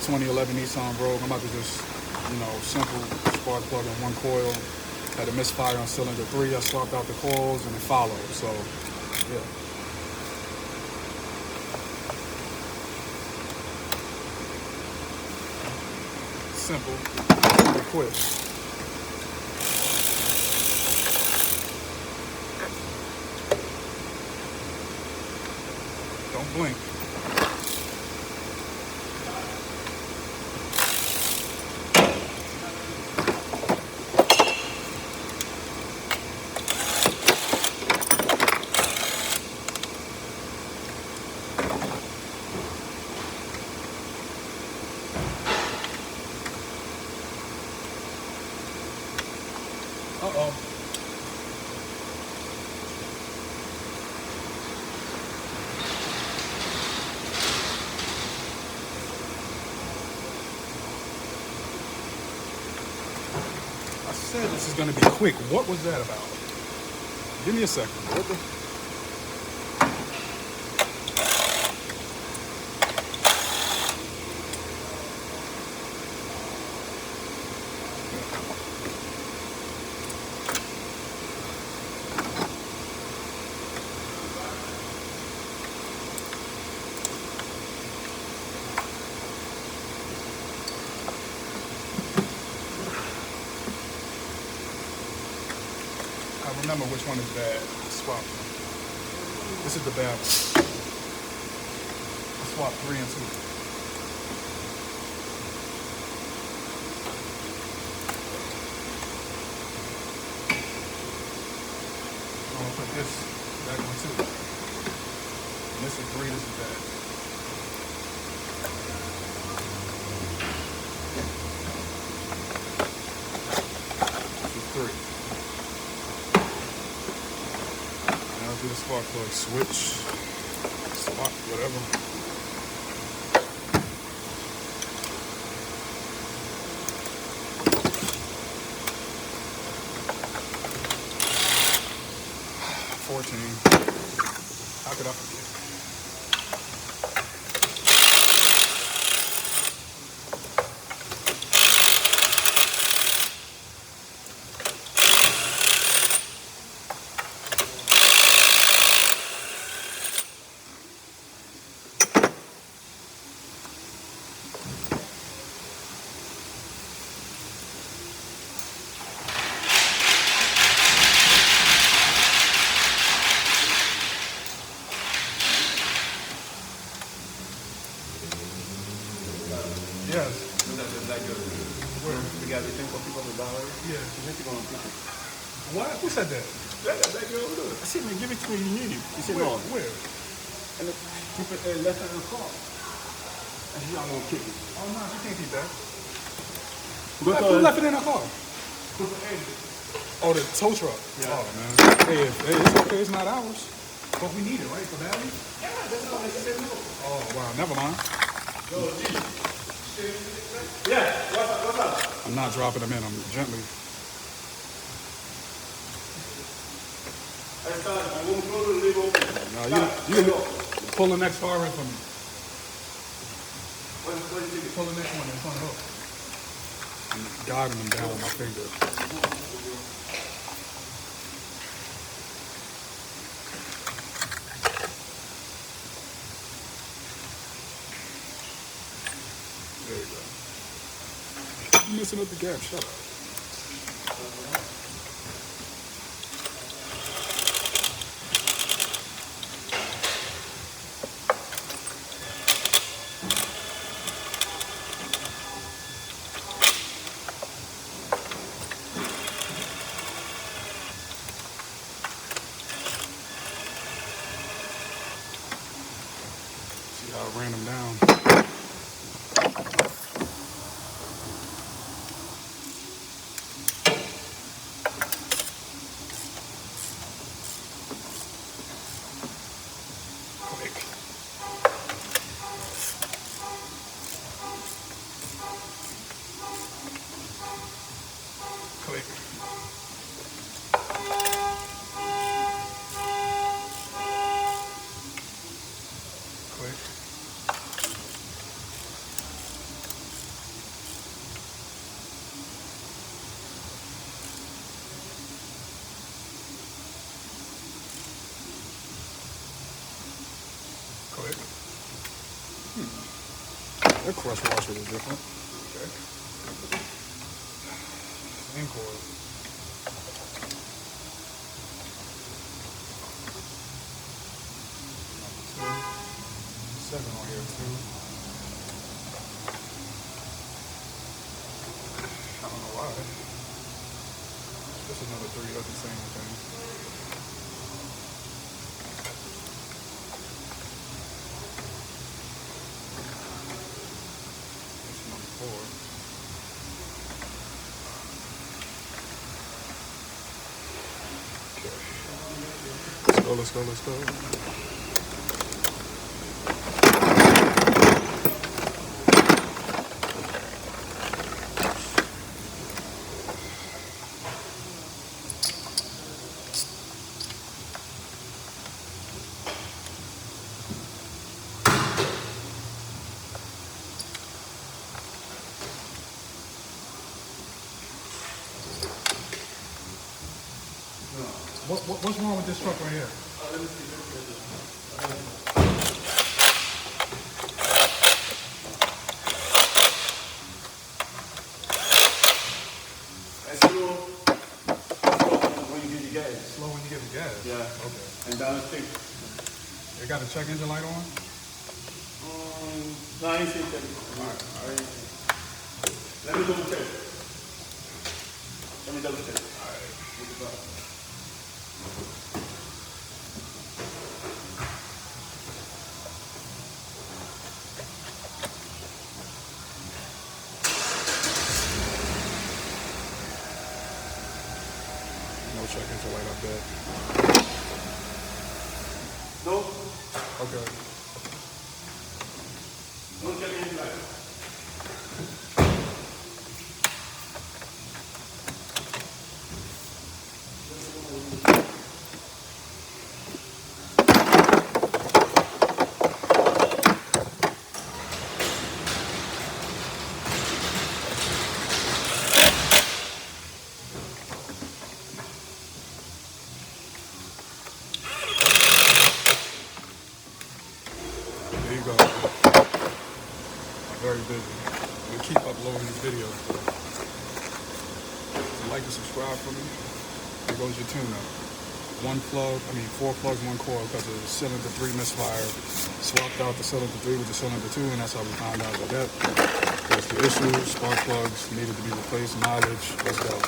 2011 Nissan Rogue. I'm about to just, simple spark plug in one coil. Had a misfire on cylinder 3. I swapped out the coils and it followed. So, yeah. Simple, pretty quick. Don't blink. Uh-oh. I said this is gonna be quick. What was that about? Give me a second. What the? I remember which one is bad. Swap. This is the bad one. I swapped 3 and 2. I'm gonna put this back on 2. And this is 3, this is bad. This is 3. Now do the spark plug switch, swap, whatever. How could I forget? Yes. Where? The guy they think for people $100. Yeah. You think you're gonna pick it? What? Who said that? That girl over there. I said, man, give it to me. You need it. He said, no. Where? And keep it left hand of the car. And she's not gonna kick it. Oh no, you can't keep that. Who Who left it in her car? Oh, the tow truck. Yeah. Oh man. Hey, it's okay. It's not ours. But we need it, right? For batteries? Yeah, that's all they said no. Oh wow. Never mind. Yeah, what's up? I'm not dropping them in. I'm gently. I started. I won't close the leave open. No, you pull the next car in for me. What do you think? Pull the next one. It's on the hook. I'm guiding them down with my finger. There you go. You're messing up the gap. Shut up. See how I ran them down. Quick. Click. Click. The crush washer is different. Okay. Same coil. Number 2. 7 on here too. I don't know why. This is number 3. That's the same thing. This is number 4. Let's go. What's wrong with this truck right here? Let me see. That's slow when you get the gas. Slow when you get the gas? Yeah. Okay. And down the street. It got the check engine light on? No, I ain't seen that. Alright. Let me double check. Alright. No check engine light up there. No? Okay. No check engine light. There you go. I'm very busy. We keep uploading these videos. So like and subscribe for me. Here goes your tune-up. 4 plugs, 1 coil because the cylinder 3 misfire. Swapped out the cylinder 3 with the cylinder 2, and that's how we found out that that's the issue. Spark plugs needed to be replaced. Mileage. Let's go.